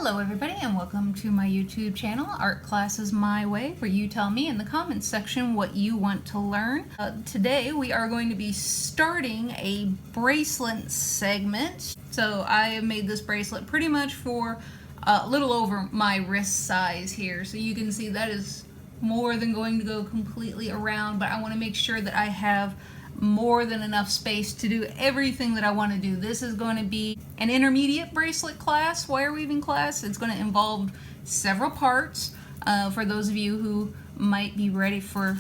Hello everybody and welcome to my YouTube channel, Art Classes My Way, where you tell me in the comments section what you want to learn. Today we are going to be starting a bracelet segment. So I have made this bracelet pretty much for a little over my wrist size here. So you can see that is more than going to go completely around, but I want to make sure that I have more than enough space to do everything that I want to do. This is going to be an intermediate bracelet class, wire weaving class. It's going to involve several parts for those of you who might be ready for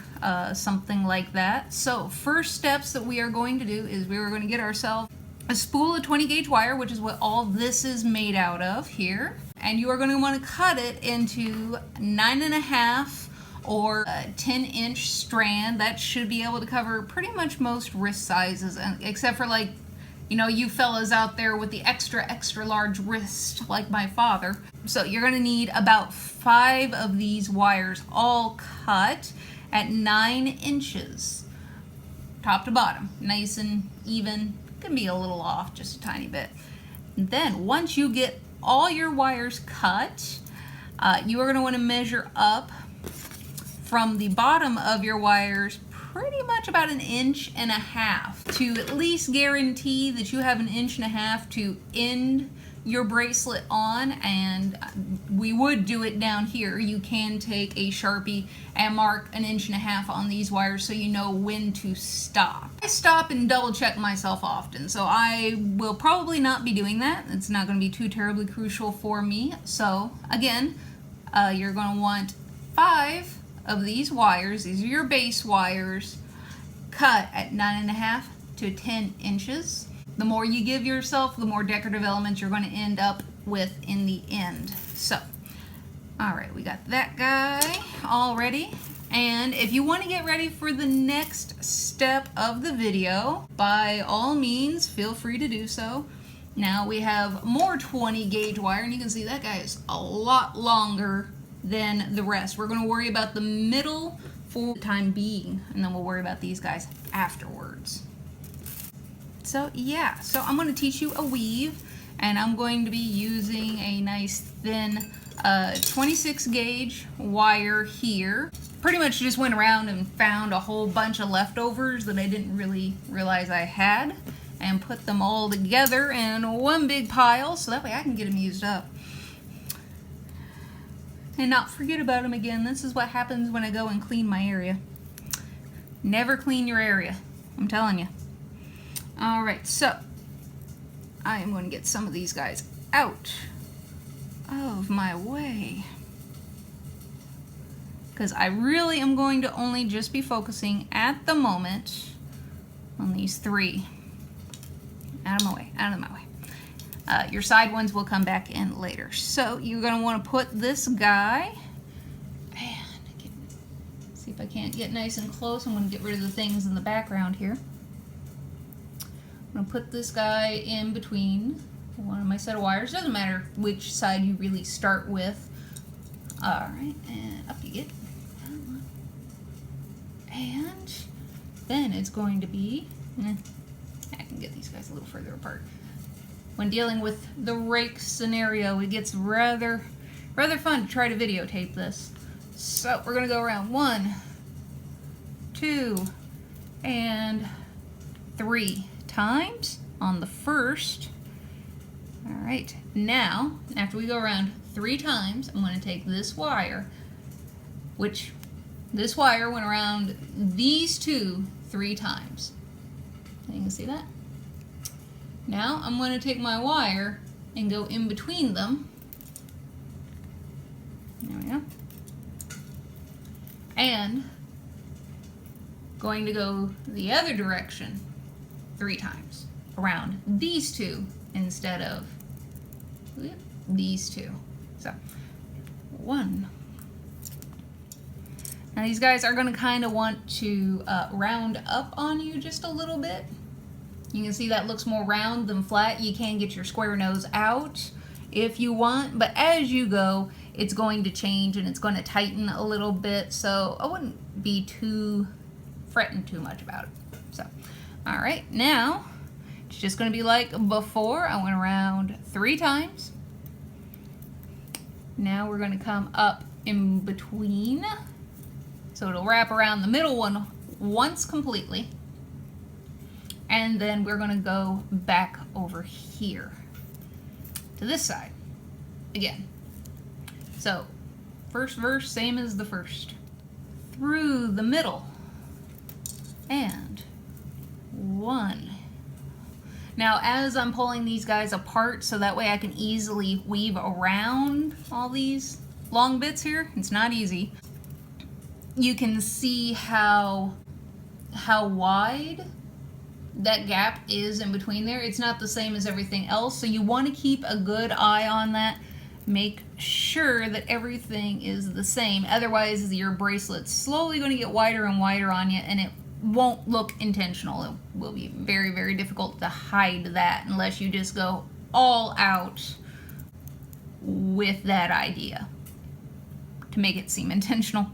something like that. So first steps that we are going to do is we are going to get ourselves a spool of 20 gauge wire, which is what all this is made out of here. And you are going to want to cut it into 9.5 or a 10-inch strand. That should be able to cover pretty much most wrist sizes, except for, like, you know, you fellas out there with the extra large wrist like my father. So you're going to need about 5 of these wires, all cut at 9 inches top to bottom, nice and even. Can be a little off just a tiny bit. And then once you get all your wires cut, you are going to want to measure up from the bottom of your wires pretty much about 1.5 inches to at least guarantee that you have 1.5 inches to end your bracelet on. And we would do it down here. You can take a Sharpie and mark 1.5 inches on these wires so you know when to stop. I stop and double check myself often, so I will probably not be doing that. It's not going to be too terribly crucial for me. So again, you're going to want 5 of these wires. These are your base wires, cut at 9.5 to 10 inches. The more you give yourself, the more decorative elements you're going to end up with in the end. So, all right, we got that guy all ready. And if you want to get ready for the next step of the video, by all means, feel free to do so. Now we have more 20 gauge wire, and you can see that guy is a lot longer than the rest. We're going to worry about the middle for the time being, and then we'll worry about these guys afterwards. So yeah, so I'm going to teach you a weave, and I'm going to be using a nice thin 26 gauge wire here. Pretty much just went around and found a whole bunch of leftovers that I didn't really realize I had, and put them all together in one big pile so that way I can get them used up and not forget about them again. This is what happens when I go and clean my area. Never clean your area, I'm telling you. All right, so I am going to get some of these guys out of my way, because I really am going to only just be focusing at the moment on these 3. Out of my way, out of my way. Your side ones will come back in later. So you're going to want to put this guy, and see if I can't get nice and close. I'm going to get rid of the things in the background here. I'm going to put this guy in between one of my set of wires. Doesn't matter which side you really start with. Alright, and up you get. And then it's going to be, I can get these guys a little further apart. When dealing with the rake scenario, it gets rather fun to try to videotape this. So we're going to go around 1, 2, and 3 times on the first. All right, now after we go around 3 times, I'm going to take this wire, which this wire went around these 2 3 times. You can see that? Now I'm going to take my wire and go in between them. There we go. And going to go the other direction 3 times around these 2 instead of these 2. So 1. Now these guys are going to kind of want to round up on you just a little bit. You can see that looks more round than flat. You can get your square nose out if you want, but as you go, it's going to change and it's going to tighten a little bit, so I wouldn't be fretting too much about it. So, all right, now it's just going to be like before. I went around 3 times. Now we're going to come up in between. So it'll wrap around the middle one once completely. And then we're going to go back over here to this side again. So first verse, same as the first. Through the middle. And 1. Now, as I'm pulling these guys apart, so that way I can easily weave around all these long bits here, it's not easy. You can see how wide that gap is in between there. It's not the same as everything else, so you want to keep a good eye on that. Make sure that everything is the same. Otherwise, your bracelet's slowly going to get wider and wider on you, and it won't look intentional. It will be very, very difficult to hide that unless you just go all out with that idea to make it seem intentional.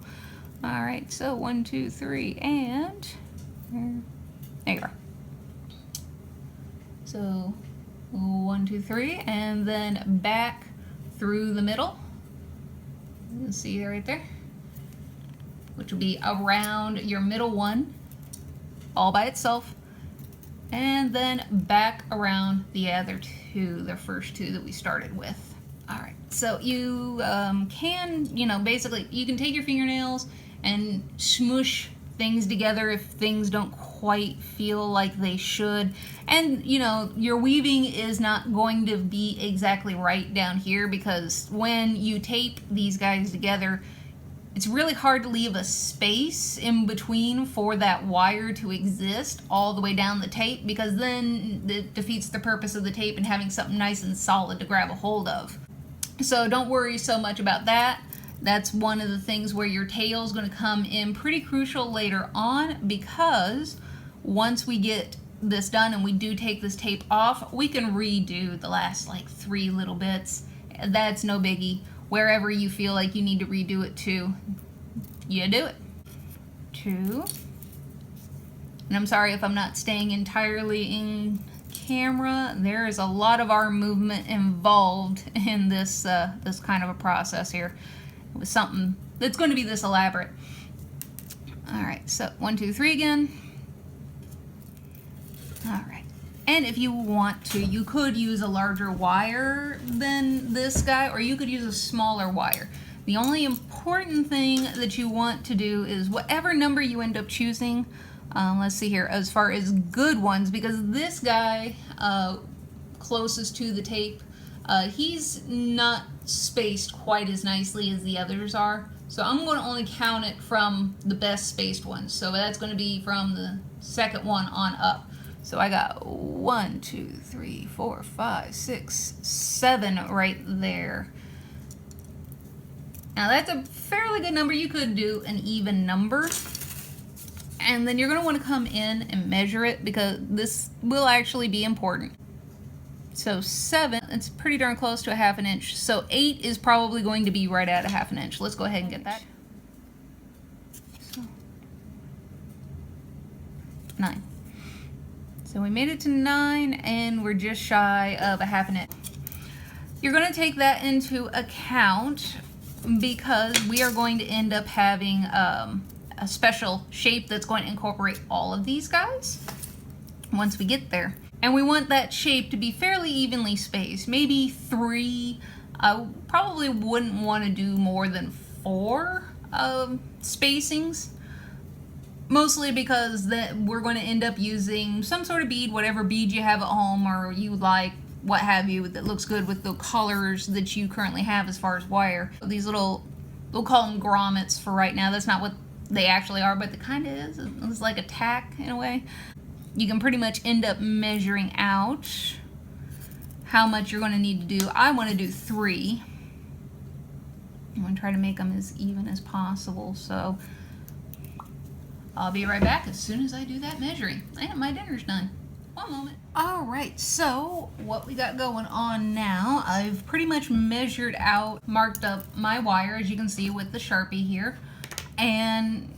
All right, so 1, 2, 3, and there you are. So 1, 2, 3, and then back through the middle. You can see right there, which will be around your middle one all by itself, and then back around the other two, the first two that we started with. All right, so you can, basically you can take your fingernails and smoosh things together if things don't quite feel like they should. And your weaving is not going to be exactly right down here, because when you tape these guys together, it's really hard to leave a space in between for that wire to exist all the way down the tape, because then it defeats the purpose of the tape and having something nice and solid to grab a hold of. So don't worry so much about that. That's one of the things where your tail is going to come in pretty crucial later on, because once we get this done and we do take this tape off, we can redo the last like 3 little bits. That's no biggie. Wherever you feel like you need to redo it to, you do it. 2. And I'm sorry if I'm not staying entirely in camera. There is a lot of arm movement involved in this this kind of a process here. It was something that's going to be this elaborate. All right, so 1, 2, 3 again. All right. And if you want to, you could use a larger wire than this guy, or you could use a smaller wire. The only important thing that you want to do is whatever number you end up choosing, let's see here, as far as good ones, because this guy closest to the tape, he's not spaced quite as nicely as the others are. So I'm going to only count it from the best spaced ones. So that's going to be from the second one on up. So I got 1, 2, 3, 4, 5, 6, 7 right there. Now that's a fairly good number. You could do an even number. And then you're going to want to come in and measure it, because this will actually be important. So 7, it's pretty darn close to a 1/2 inch. So 8 is probably going to be right at a 1/2 inch. Let's go ahead and get that. So 9. So we made it to 9, and we're just shy of a 1/2 inch. You're going to take that into account, because we are going to end up having a special shape that's going to incorporate all of these guys once we get there. And we want that shape to be fairly evenly spaced, maybe 3. I probably wouldn't want to do more than 4 spacings. Mostly because we're going to end up using some sort of bead, whatever bead you have at home or you like, what have you, that looks good with the colors that you currently have as far as wire. These little, we'll call them grommets for right now. That's not what they actually are, but it kind of is. It's like a tack in a way. You can pretty much end up measuring out how much you're going to need to do. I want to do 3. I'm going to try to make them as even as possible. So I'll be right back as soon as I do that measuring. And my dinner's done. One moment. All right, so what we got going on now, I've pretty much measured out, marked up my wire, as you can see with the Sharpie here. And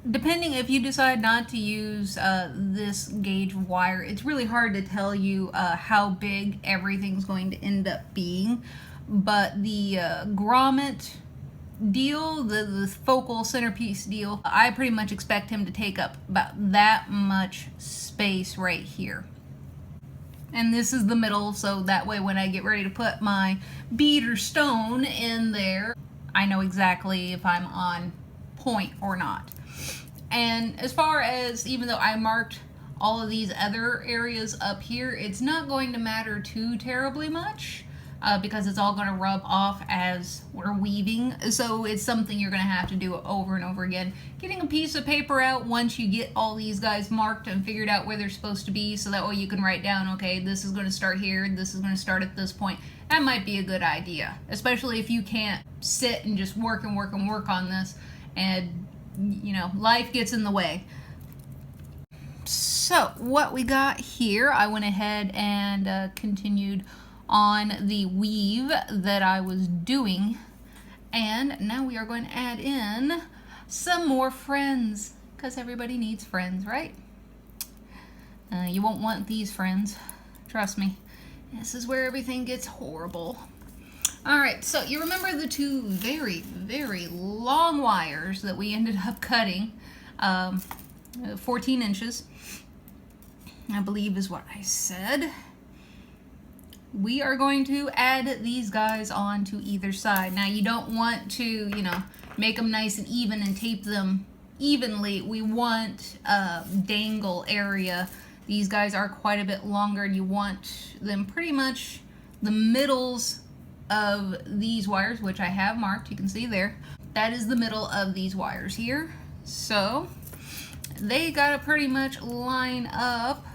Depending if you decide not to use this gauge wire, it's really hard to tell you how big everything's going to end up being. But the grommet deal, the focal centerpiece deal, I pretty much expect him to take up about that much space right here. And this is the middle, so that way when I get ready to put my bead or stone in there, I know exactly if I'm on point or not. And as far as, even though I marked all of these other areas up here, it's not going to matter too terribly much because it's all going to rub off as we're weaving. So it's something you're going to have to do over and over again. Getting a piece of paper out once you get all these guys marked and figured out where they're supposed to be, so that way you can write down, okay, this is going to start here, this is going to start at this point. That might be a good idea, especially if you can't sit and just work and work and work on this, and you know, life gets in the way. So what we got here, I went ahead and continued on the weave that I was doing, and now we are going to add in some more friends, because everybody needs friends, right? You won't want these friends, trust me. This is where everything gets horrible. Alright, so you remember the two very, very long wires that we ended up cutting, 14 inches, I believe is what I said. We are going to add these guys on to either side. Now you don't want to, you know, make them nice and even and tape them evenly. We want a dangle area. These guys are quite a bit longer, and you want them pretty much the middles of these wires, which I have marked, you can see there. That is the middle of these wires here. So they gotta pretty much line up.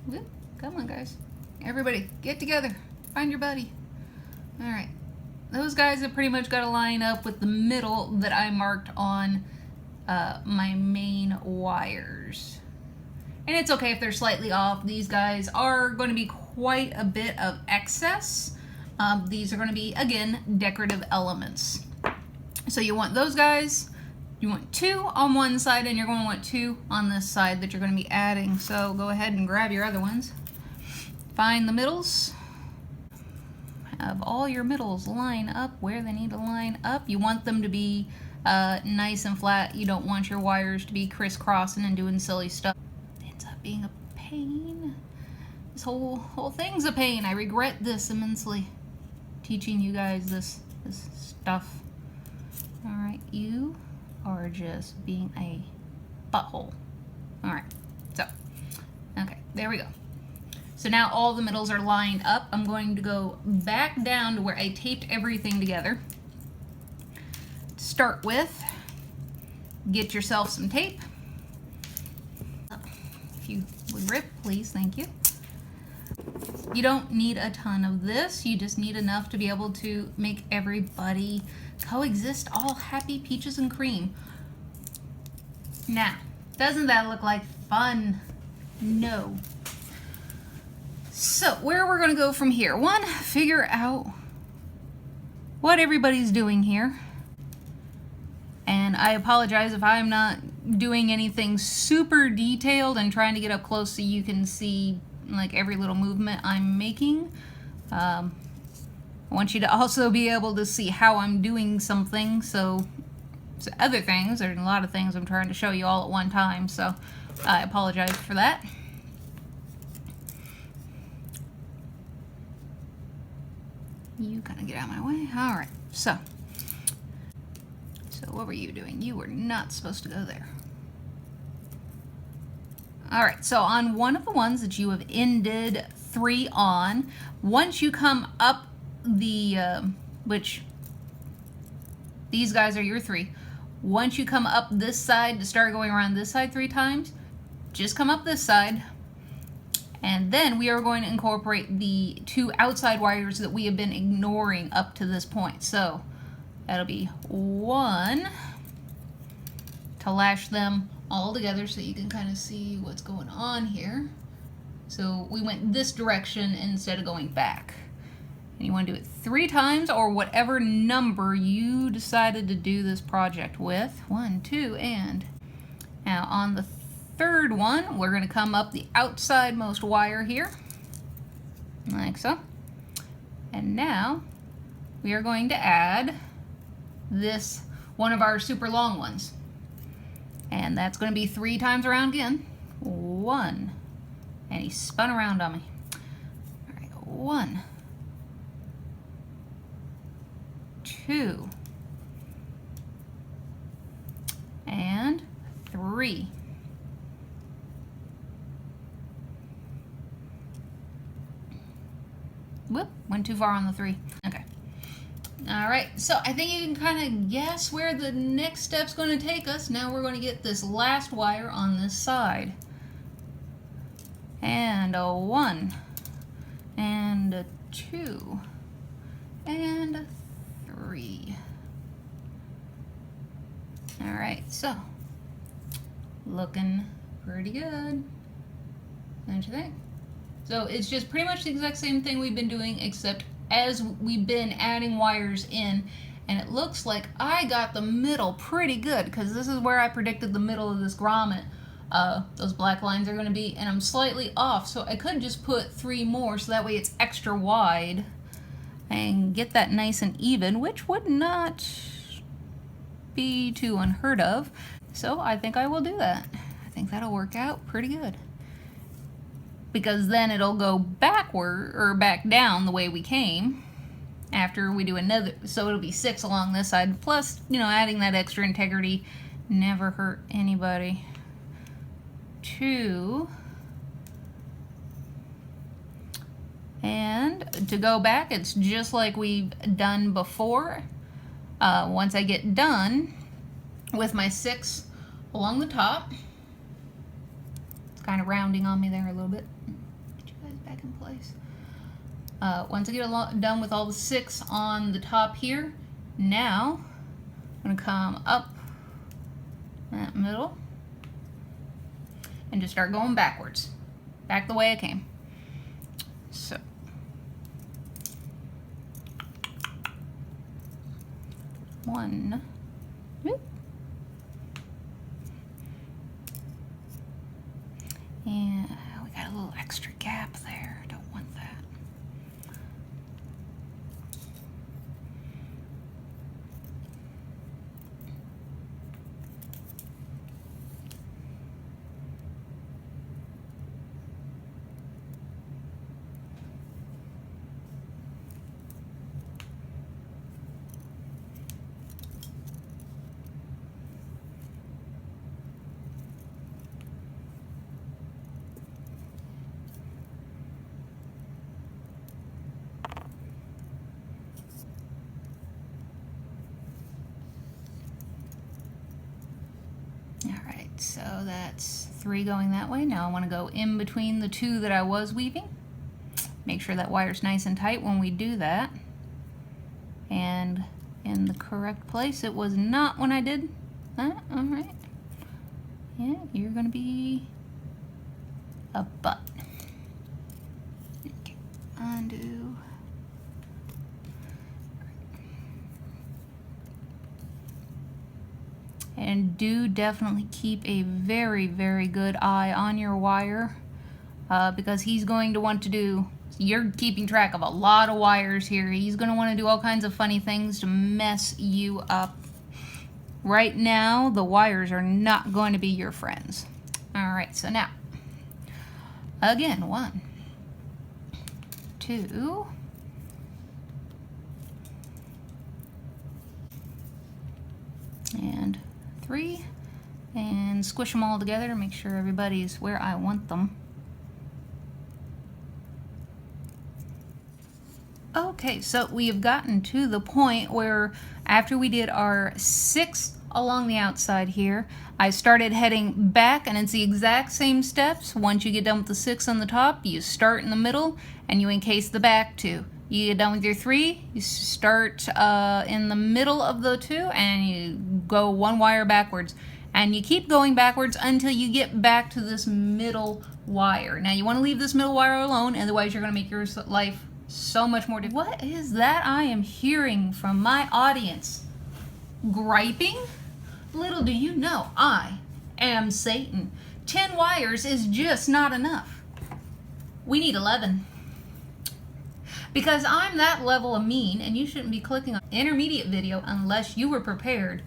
Whoop, come on guys, everybody get together, find your buddy. All right, those guys have pretty much got to line up with the middle that I marked on my main wires. And it's okay if they're slightly off. These guys are going to be quite a bit of excess. These are going to be, again, decorative elements. So you want those guys, you want two on one side, and you're going to want two on this side that you're going to be adding. So go ahead and grab your other ones. Find the middles. Have all your middles line up where they need to line up. You want them to be nice and flat. You don't want your wires to be crisscrossing and doing silly stuff. It ends up being a pain. This whole thing's a pain. I regret this immensely. Teaching you guys this stuff. All right, you are just being a butthole. All right, so okay, there we go. So now all the middles are lined up. I'm going to go back down to where I taped everything together. To start with, get yourself some tape. If you would rip, please, thank you. You don't need a ton of this. You just need enough to be able to make everybody coexist, all happy peaches and cream. Now, doesn't that look like fun? No. So, where we're going to go from here. One, figure out what everybody's doing here. And I apologize if I'm not doing anything super detailed and trying to get up close so you can see like every little movement I'm making. I want you to also be able to see how I'm doing something. So other things, there's a lot of things I'm trying to show you all at one time, so I apologize for that. You kind of get out of my way. All right, so what were you doing? You were not supposed to go there. All right, so on one of the ones that you have ended 3 on, once you come up the, which these guys are your 3, once you come up this side to start going around this side 3 times, just come up this side, and then we are going to incorporate the 2 outside wires that we have been ignoring up to this point. So that'll be 1 to lash them all together so you can kind of see what's going on here. So we went this direction instead of going back. And you want to do it 3 times, or whatever number you decided to do this project with. 1, 2, and Now on the third one, we're going to come up the outside most wire here, like so. And now we are going to add this, one of our super long ones. And that's going to be 3 times around again. 1. And he spun around on me. All right, 1, 2, and 3. Whoop, went too far on the 3. Okay. All right, so I think you can kind of guess where the next step's going to take us. Now we're going to get this last wire on this side. And a 1, and a 2, and a 3. All right, so looking pretty good, don't you think? So it's just pretty much the exact same thing we've been doing, except as we've been adding wires in, and it looks like I got the middle pretty good, because this is where I predicted the middle of this grommet, those black lines are going to be, and I'm slightly off, so I could just put 3 more so that way it's extra wide and get that nice and even, which would not be too unheard of. So I think I will do that. I think that'll work out pretty good, because then it'll go backward or back down the way we came after we do another, so it'll be 6 along this side, plus, you know, adding that extra integrity never hurt anybody. 2, and to go back, it's just like we've done before. Once I get done with my 6 along the top, it's kind of rounding on me there a little bit. Get you guys back in place. Once I get done with all the 6 on the top here, now I'm going to come up that middle and just start going backwards, back the way I came. So 1, whoop, and we got a little extra gap there. Don't want that. Alright, so that's 3 going that way. Now I want to go in between the 2 that I was weaving. Make sure that wire's nice and tight when we do that. And in the correct place. It was not when I did that. Alright. Yeah, you're going to be a butt. Okay. Undo. And do definitely keep a very, very good eye on your wire, because he's going to want to do, you're keeping track of a lot of wires here. He's going to want to do all kinds of funny things to mess you up. Right now, the wires are not going to be your friends. All right, so now, again, 1, 2, and 3, and squish them all together to make sure everybody's where I want them. Okay, so we have gotten to the point where after we did our 6 along the outside here, I started heading back, and it's the exact same steps. Once you get done with the 6 on the top, you start in the middle and you encase the back 2. You get done with your 3, you start in the middle of the 2, and you go 1 wire backwards. And you keep going backwards until you get back to this middle wire. Now you want to leave this middle wire alone, otherwise you're going to make your life so much more difficult. What is that I am hearing from my audience? Griping? Little do you know, I am Satan. 10 wires is just not enough. We need 11. Because I'm that level of mean, and you shouldn't be clicking on intermediate video unless you were prepared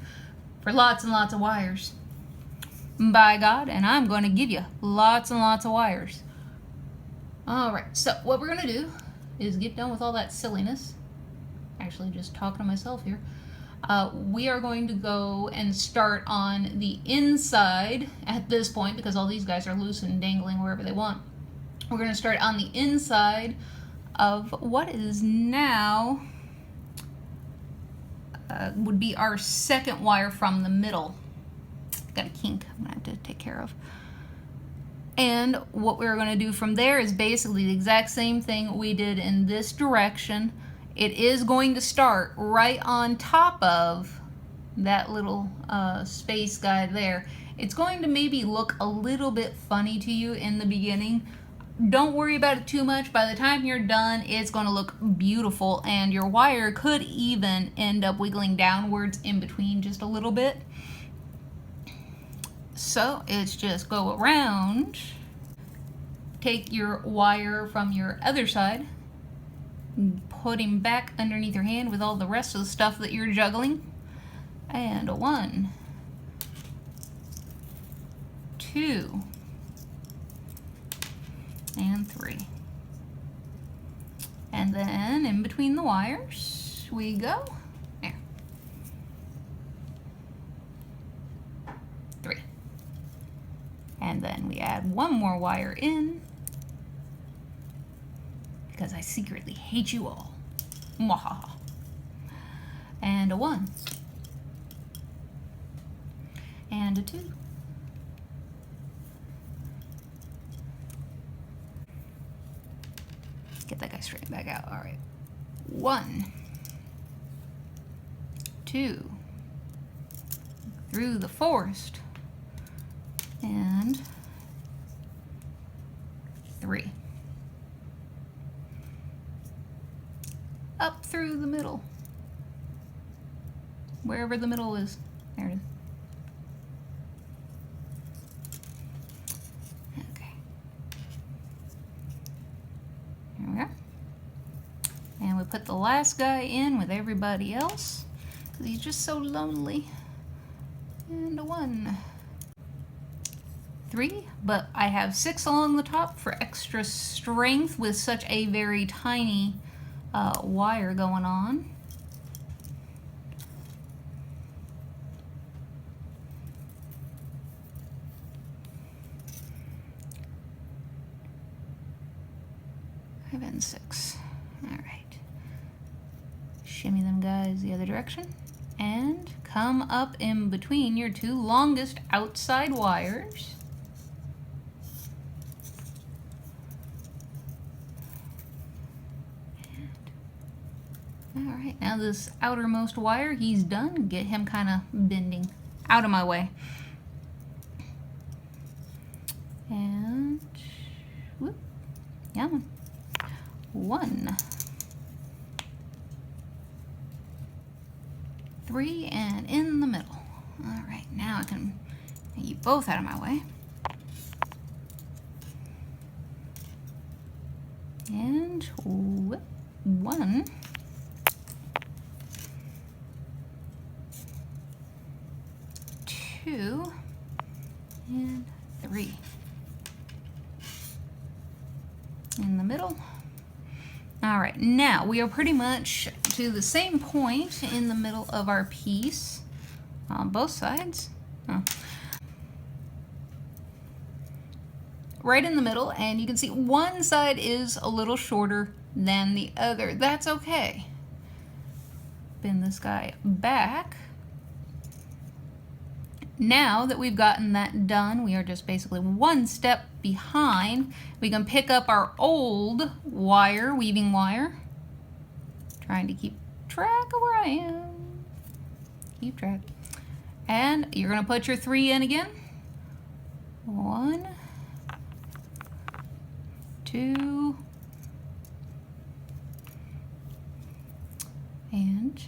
for lots and lots of wires. By God, and I'm going to give you lots and lots of wires. Alright, so what we're going to do is get done with all that silliness. Actually, just talking to myself here. We are going to go and start on the inside at this point, because all these guys are loose and dangling wherever they want. We're going to start on the inside of what is now would be our second wire from the middle. Got a kink I'm gonna have to take care of. And what we're going to do from there is basically the exact same thing we did in this direction. It is going to start right on top of that little space guy there. It's going to maybe look a little bit funny to you in the beginning. Don't worry about it too much. By the time you're done, it's going to look beautiful, and your wire could even end up wiggling downwards in between just a little bit. So it's just go around, take your wire from your other side, put him back underneath your hand with all the rest of the stuff that you're juggling, and 1, 2, and 3. And then in between the wires we go. There. 3. And then we add 1 more wire in, because I secretly hate you all. Mwahaha. And a 1. And a 2. Get that guy straight back out. All right. 1, 2, through the forest, and 3. Up through the middle. Wherever the middle is. There it is. Okay. There we go. And we put the last guy in with everybody else, because he's just so lonely. And a 1. 3, but I have 6 along the top for extra strength with such a very tiny wire going on. And 6. All right. Shimmy them guys the other direction, and come up in between your 2 longest outside wires. All right, now this outermost wire, he's done. Get him kind of bending out of my way. And whoop, yeah. 1, 3, and in the middle. All right, now I can get you both out of my way. And whoop, 1, 2, and 3. In the middle. All right, now we are pretty much to the same point in the middle of our piece on both sides. Oh. Right in the middle, and you can see one side is a little shorter than the other. That's okay. Bend this guy back. Now that we've gotten that done, we are just basically 1 step behind. We can pick up our old wire, weaving wire. Trying to keep track of where I am. Keep track. And you're going to put your 3 in again. 1, 2, and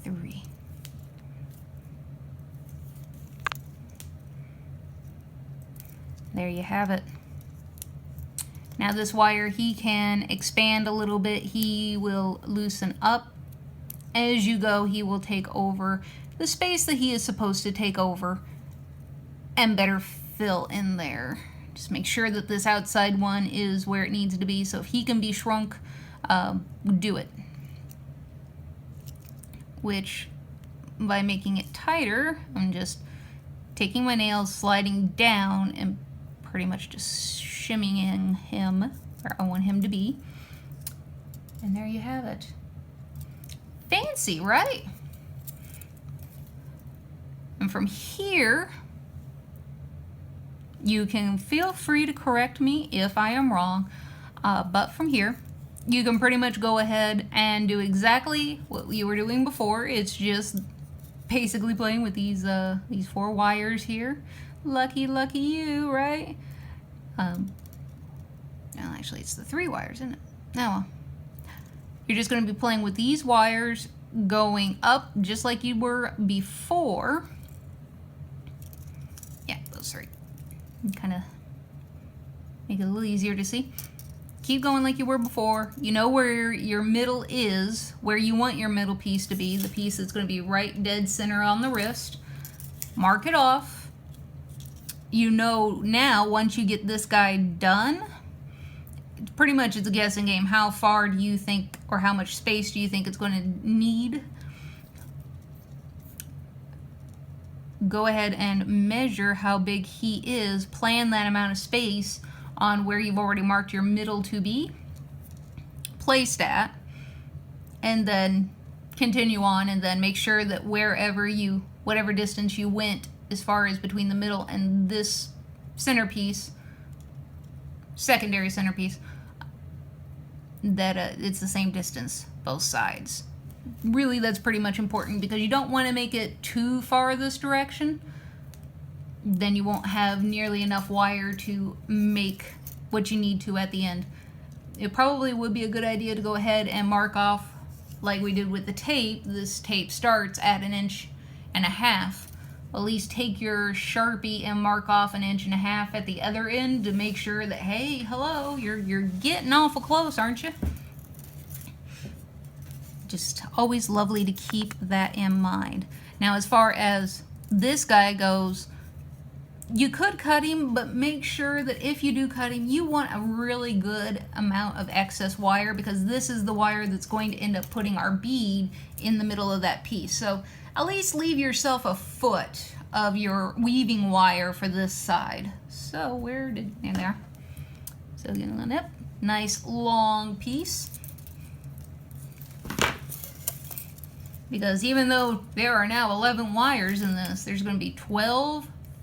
3. There you have it. Now this wire, he can expand a little bit. He will loosen up. As you go, he will take over the space that he is supposed to take over and better fill in there. Just make sure that this outside one is where it needs to be. So if he can be shrunk, do it. Which, by making it tighter, I'm just taking my nails, sliding down, and pretty much just shimmying him where I want him to be. And there you have it. Fancy, right? And from here, you can feel free to correct me if I am wrong, but from here, you can pretty much go ahead and do exactly what you were doing before. It's just basically playing with these 4 wires here. Lucky you, right? Well, actually, it's the 3 wires, isn't it? Oh, well. You're just going to be playing with these wires going up just like you were before. Yeah, those 3. Kind of make it a little easier to see. Keep going like you were before. You know where your middle is, where you want your middle piece to be, the piece that's going to be right dead center on the wrist. Mark it off. You know now, once you get this guy done, pretty much it's a guessing game. How far do you think, or how much space do you think it's going to need? Go ahead and measure how big he is. Plan that amount of space on where you've already marked your middle to be. Place that, and then continue on, and then make sure that whatever distance you went as far as between the middle and this centerpiece, secondary centerpiece, that it's the same distance both sides. Really, that's pretty much important, because you don't want to make it too far this direction. Then you won't have nearly enough wire to make what you need to at the end. It probably would be a good idea to go ahead and mark off like we did with the tape. This tape starts at 1.5 inches. At least take your Sharpie and mark off 1.5 inches at the other end to make sure that, hey, hello, you're getting awful close, aren't you? Just always lovely to keep that in mind. Now, as far as this guy goes, you could cut him, but make sure that if you do cut him, you want a really good amount of excess wire, because this is the wire that's going to end up putting our bead in the middle of that piece. So at least leave yourself a foot of your weaving wire for this side. So in there. So get a nip, nice long piece. Because even though there are now 11 wires in this, there's going to be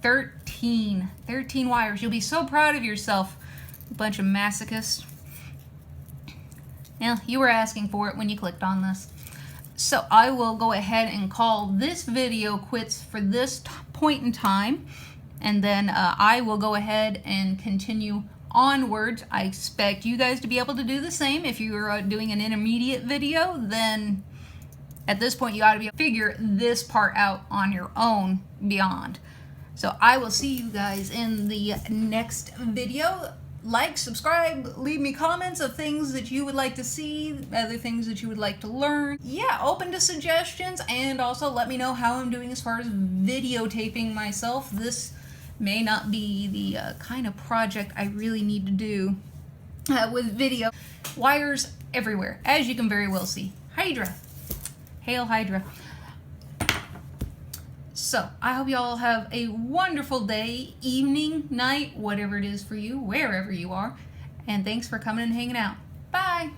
13 wires. You'll be so proud of yourself, a bunch of masochists. Now, you were asking for it when you clicked on this. So I will go ahead and call this video quits for this point in time. And then I will go ahead and continue onwards. I expect you guys to be able to do the same. If you're doing an intermediate video, then at this point you ought to be able to figure this part out on your own beyond. So I will see you guys in the next video. Like, subscribe, leave me comments of things that you would like to see, other things that you would like to learn. Yeah, open to suggestions, and also let me know how I'm doing as far as videotaping myself. This may not be the kind of project I really need to do with video. Wires everywhere, as you can very well see. Hydra. Hail Hydra. So, I hope you all have a wonderful day, evening, night, whatever it is for you, wherever you are. And thanks for coming and hanging out. Bye!